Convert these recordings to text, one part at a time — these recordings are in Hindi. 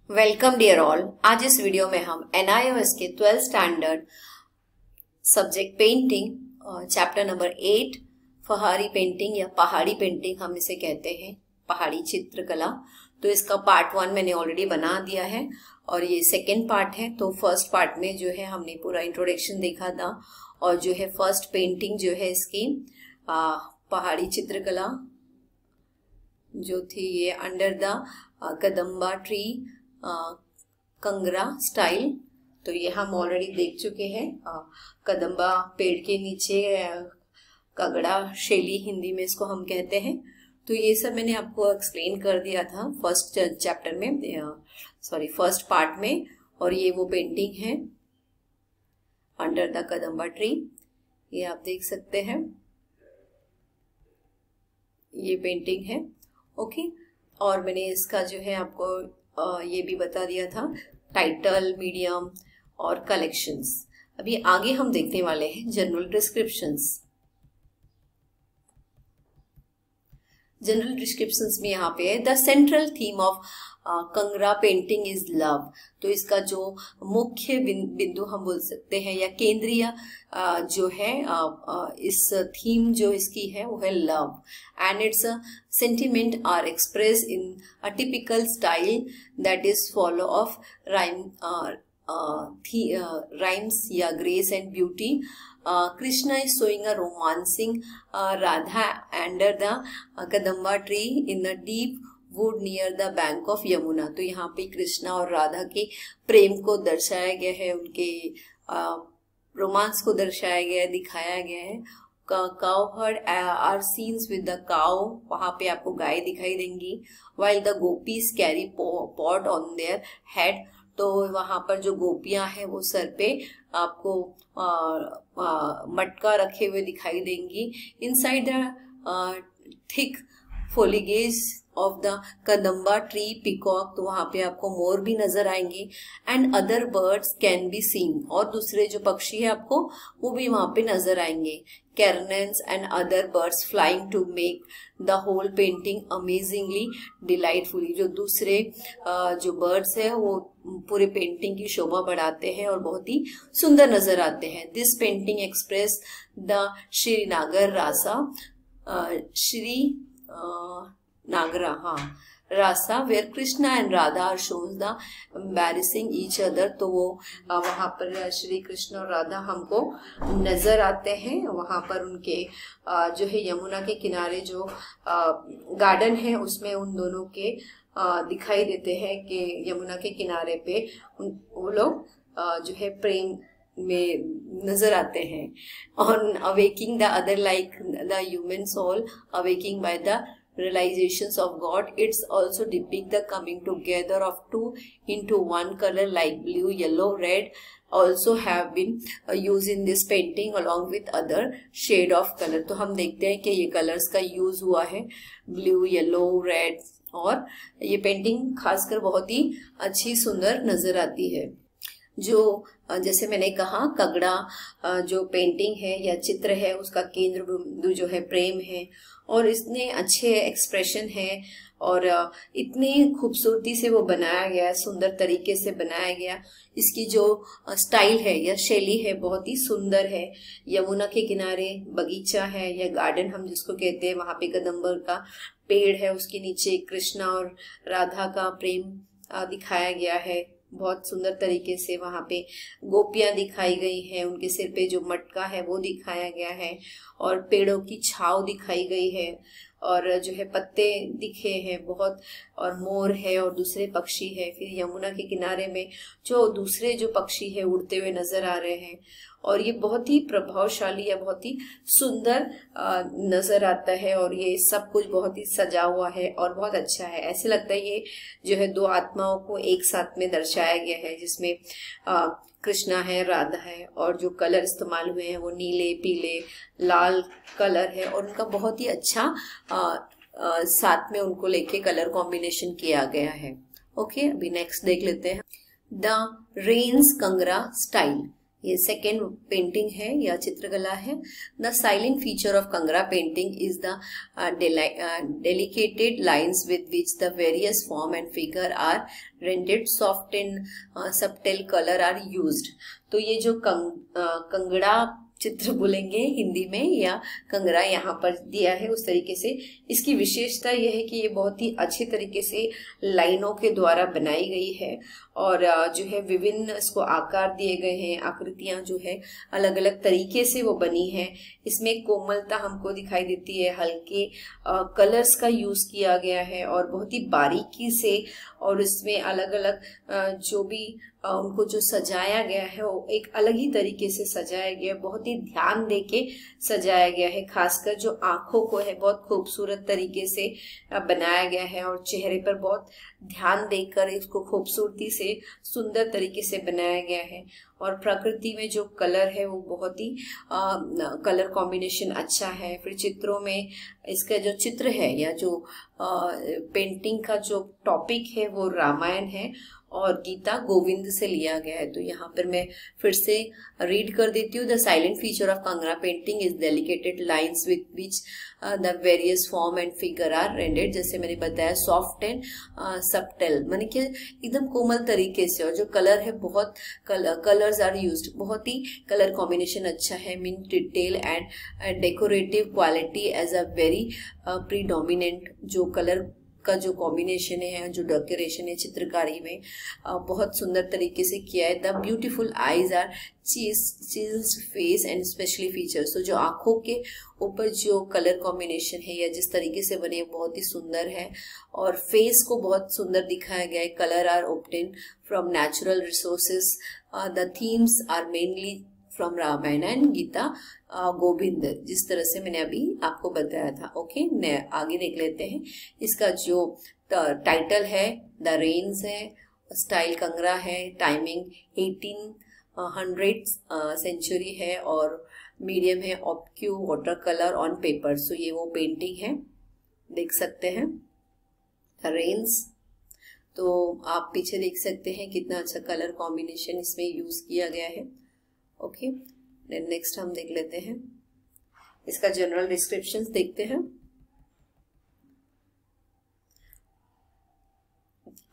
Welcome dear all. आज इस वीडियो में हम NIOS के 12th standard subject painting chapter number 8 पहाड़ी पेंटिंग या पहाड़ी पेंटिंग हम इसे कहते हैं, पहाड़ी चित्रकला। तो इसका पार्ट 1 मैंने ऑलरेडी बना दिया है और ये सेकेंड पार्ट है। तो फर्स्ट पार्ट में जो है हमने पूरा इंट्रोडक्शन देखा था और जो है फर्स्ट पेंटिंग जो है इसकी पहाड़ी चित्रकला जो थी ये under the Kadamba tree Kangra style. तो ये हम ऑलरेडी देख चुके हैं। कदम्बा पेड़ के नीचे कगड़ा शैली हिंदी में इसको हम कहते हैं। तो ये सब मैंने आपको एक्सप्लेन कर दिया था फर्स्ट चैप्टर में, फर्स्ट पार्ट में। और ये वो पेंटिंग है अंडर द कदम्बा ट्री, ये आप देख सकते हैं, ये पेंटिंग है। ओके, और मैंने इसका जो है आपको ये भी बता दिया था टाइटल, मीडियम और कलेक्शंस। अभी आगे हम देखने वाले हैं जनरल डिस्क्रिप्शंस। जनरल डिस्क्रिप्शंस में यहाँ पे है the central theme of Kangra painting is love. तो इसका जो मुख्य बिंदु हम बोल सकते हैं या केंद्रीय जो है इस थीम जो इसकी है वो है love, and it's sentiment are express in a typical style that is follow of rhymes या grace and beauty. Krishna is showing a romancing Radha under the Kadamba tree in a deep wood near the bank of Yamuna. तो यहाँ पे कृष्णा और राधा के प्रेम को दर्शाया गया है, उनके रोमांस को दर्शाया गया है, दिखाया गया है। Cowherd are scenes with the cow, वहाँ पे आपको गाय दिखाई देंगी, while the gopis carry pot on their head. तो वहां पर जो गोपियां हैं वो सर पे आपको मटका रखे हुए दिखाई देंगी। Inside the thick foliage of the Kadamba tree peacock, तो वहां पे आपको मोर भी नजर आएंगे। And other birds can be seen, और दूसरे जो पक्षी है आपको वो भी वहां पे नजर आएंगे। Cranes and other birds flying to make the whole painting amazingly delightfully. जो दूसरे जो बर्ड्स है वो पूरे पेंटिंग की शोभा बढ़ाते हैं और बहुत ही सुंदर नजर आते हैं। This painting express the Shringara Rasa, Shringara Rasa where Krishna and Radha are shows the embracing each other. तो वो वहां पर श्री कृष्ण और राधा हमको नजर आते हैं। वहां पर उनके जो है यमुना के किनारे जो गार्डन है उसमें उन दोनों के दिखाई देते हैं कि यमुना के किनारे पे वो लोग जो है प्रेम में नजर आते हैं। On awakening the other like the human soul awakening by the realizations of God. It's also depict the coming together of two into one color like blue, yellow, red also have been used in this painting along with other shade of color. तो हम देखते हैं कि ये कलर्स का यूज हुआ है, ब्लू, येलो, रेड, और ये पेंटिंग खासकर बहुत ही अच्छी सुंदर नजर आती है। जो जैसे मैंने कहा कगड़ा जो पेंटिंग है या चित्र है उसका केंद्र बिंदु जो है प्रेम है, और इसने अच्छे एक्सप्रेशन है और इतनी खूबसूरती से वो बनाया गया, सुंदर तरीके से बनाया गया। इसकी जो स्टाइल है या शैली है बहुत ही सुंदर है। यमुना के किनारे बगीचा है या गार्डन हम जिसको कहते हैं, वहां पे कदम्बर का पेड़ है, उसके नीचे कृष्णा और राधा का प्रेम दिखाया गया है बहुत सुंदर तरीके से। वहां पे गोपियां दिखाई गई हैं, उनके सिर पे जो मटका है वो दिखाया गया है, और पेड़ों की छाव दिखाई गई है, और जो है पत्ते दिखे हैं बहुत, और मोर है और दूसरे पक्षी है। फिर यमुना के किनारे में जो दूसरे जो पक्षी है उड़ते हुए नजर आ रहे हैं, और ये बहुत ही प्रभावशाली या बहुत ही सुंदर नजर आता है। और ये सब कुछ बहुत ही सजा हुआ है और बहुत अच्छा है। ऐसे लगता है ये जो है दो आत्माओं को एक साथ में दर्शाया गया है, जिसमें कृष्णा है, राधा है, और जो कलर इस्तेमाल हुए हैं वो नीले, पीले, लाल कलर है, और उनका बहुत ही अच्छा साथ में उनको लेके कलर कॉम्बिनेशन किया गया है। ओके, अभी नेक्स्ट देख लेते हैं द रेन्स कंगरा स्टाइल। ये सेकेंड पेंटिंग है या चित्रकला है। The silent feature of Kangra painting is the delicate lines with which the various form and figure are rendered, soft and subtle colour are used. तो ये जो कंगड़ा चित्र बोलेंगे हिंदी में या कंगरा यहाँ पर दिया है उस तरीके से, इसकी विशेषता यह है कि ये बहुत ही अच्छे तरीके से लाइनों के द्वारा बनाई गई है और जो है विभिन्न इसको आकार दिए गए हैं, आकृतियां जो है अलग अलग तरीके से वो बनी है। इसमें कोमलता हमको दिखाई देती है, हल्के कलर्स का यूज किया गया है और बहुत ही बारीकी से, और इसमें अलग अलग जो भी उनको जो सजाया गया है वो एक अलग ही तरीके से सजाया गया है, बहुत ही ध्यान देके सजाया गया है। खासकर जो आंखों को है बहुत खूबसूरत तरीके से बनाया गया है और चेहरे पर बहुत ध्यान देकर इसको खूबसूरती से सुंदर तरीके से बनाया गया है। और प्रकृति में जो कलर है वो बहुत ही कलर कॉम्बिनेशन अच्छा है। फिर चित्रों में इसका जो चित्र है या जो पेंटिंग का जो टॉपिक है वो रामायण है और गीता गोविंद से लिया गया है। तो यहाँ पर मैं फिर से रीड कर देती हूँ। The silent feature of Kangra painting is delicated lines with which the various form and figure are rendered, जैसे मैंने बताया सॉफ्ट एंड सबटल, माने कि एकदम कोमल तरीके से, और जो कलर है बहुत कलर्स आर यूज्ड, बहुत ही कलर कॉम्बिनेशन अच्छा है। Mean detail and decorative quality as a very predominant, जो कलर का जो कॉम्बिनेशन है, जो डेकोरेशन है चित्रकारी में बहुत सुंदर तरीके से किया है। The beautiful eyes are chilled face and specially features, तो जो आंखों के ऊपर जो कलर कॉम्बिनेशन है या जिस तरीके से बने बहुत ही सुंदर है और फेस को बहुत सुंदर दिखाया गया है। Colour are obtain from natural resources, the themes are mainly from Ramayan and Gita Govind, जिस तरह से मैंने अभी आपको बताया था। ओके, आगे देख लेते हैं। इसका जो टाइटल है द रेन्स है, स्टाइल कंगरा है, टाइमिंग 1800 सेंचुरी है और मीडियम है ऑब्क्यू वाटर कलर ऑन पेपर। सो ये वो पेंटिंग है, देख सकते हैं द रेन्स। तो आप पीछे देख सकते हैं कितना अच्छा कलर कॉम्बिनेशन इसमें यूज किया गया है। ओके, नेक्स्ट हम देख लेते हैं इसका जनरल डिस्क्रिप्शन देखते हैं।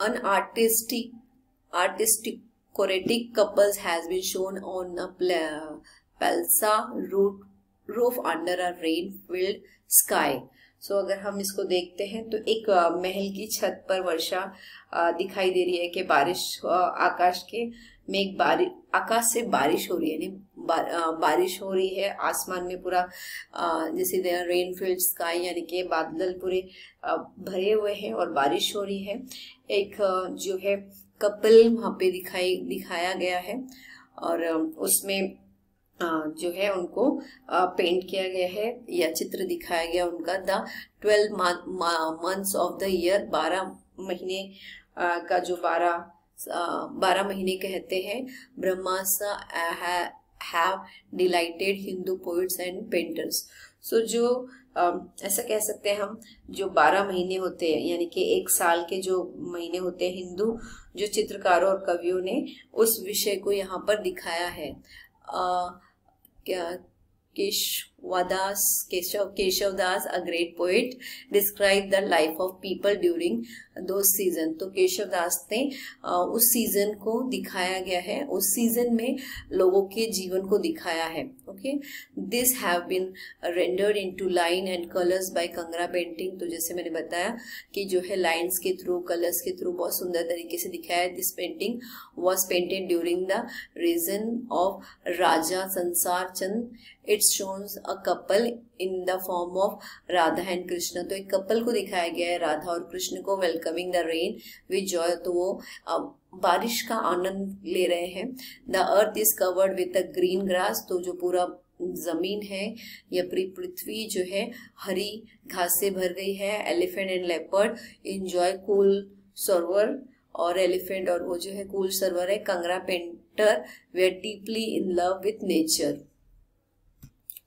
An artistic choretic couples has been shown on a palsa roof under a rain-filled sky. सो अगर हम इसको देखते हैं तो एक महल की छत पर वर्षा दिखाई दे रही है कि बारिश आकाश के में आकाश से बारिश हो रही है, यानी बारिश हो रही है आसमान में पूरा जैसे रेन फील्ड स्काई, यानी कि बादल पूरे भरे हुए हैं और बारिश हो रही है। एक जो है कपल वहां पे दिखाया गया है और उसमें जो है उनको पेंट किया गया है या चित्र दिखाया गया उनका। The 12 months of the year, 12 महीने का जो 12 महीने कहते हैं। Baramasa have delighted Hindu poets and painters. So जो ऐसा कह सकते हैं हम, जो 12 महीने होते हैं यानी कि एक साल के जो महीने होते हैं, हिंदू जो चित्रकारों और कवियों ने उस विषय को यहाँ पर दिखाया है। Keshavdas a great poet described the life of people during those season। तो केशवदास ने उस सीजन को दिखाया गया है, उस सीजन में लोगों के जीवन को दिखाया है। Okay, this have been rendered into line and colours by Kangra painting. तो जैसे मैंने बताया कि जो है लाइंस के थ्रू, कलर्स के थ्रू बहुत सुंदर तरीके से दिखाया है। This painting was painted during the region of Raja Sansar Chand. It's शोन्स a couple in the form of Radha and Krishna. तो एक कपल को दिखाया गया है, राधा और कृष्ण को, welcoming the rain with Joy. तो वो बारिश का आनंद ले रहे हैं। The earth is covered with a green grass. तो जो पूरा जमीन है या पूरी पृथ्वी जो है हरी घास से भर गई है। Elephant and leopard enjoy cool सरोवर, और एलिफेंट और वो जो है कूल सरोवर है। Kangra painter they are deeply in love with nature.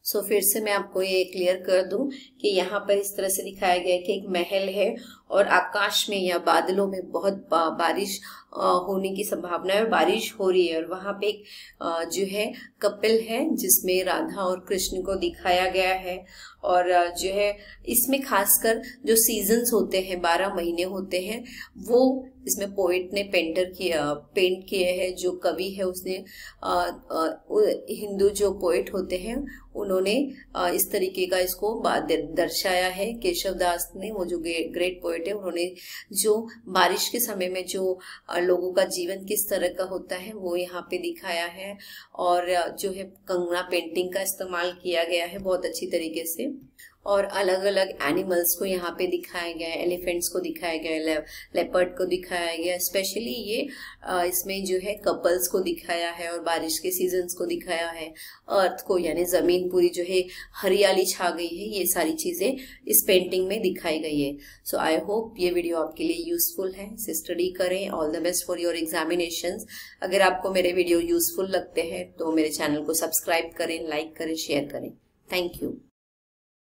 So फिर से मैं आपको ये क्लियर कर दूं कि यहाँ पर इस तरह से दिखाया गया है कि एक महल है और आकाश में या बादलों में बहुत बारिश होने की संभावना है और बारिश हो रही है। और वहां पे एक जो है कपिल है जिसमें राधा और कृष्ण को दिखाया गया है। और जो है इसमें खासकर जो सीजन्स होते हैं, 12 महीने होते हैं, वो इसमें पोइट ने पेंट किए हैं। जो कवि है उसने हिंदू जो पोइट होते हैं उन्होंने इस तरीके का इसको दर्शाया है। केशव दास ने, वो जो ग्रेट पोइट है, उन्होंने जो बारिश के समय में जो लोगों का जीवन किस तरह का होता है वो यहाँ पे दिखाया है। और जो है कंगना पेंटिंग का इस्तेमाल किया गया है बहुत अच्छी तरीके से। और अलग अलग एनिमल्स को यहाँ पे दिखाया गया है, एलिफेंट्स को दिखाया गया है, लेपर्ड को दिखाया गया है। स्पेशली ये इसमें जो है कपल्स को दिखाया है और बारिश के सीजन्स को दिखाया है। अर्थ को यानी जमीन पूरी जो है हरियाली छा गई है, ये सारी चीजें इस पेंटिंग में दिखाई गई है। सो आई होप ये वीडियो आपके लिए यूजफुल है। इसे स्टडी करें। All the best for your examinations. अगर आपको मेरे वीडियो यूजफुल लगते हैं तो मेरे चैनल को सब्सक्राइब करें, लाइक करें, शेयर करें। Thank you.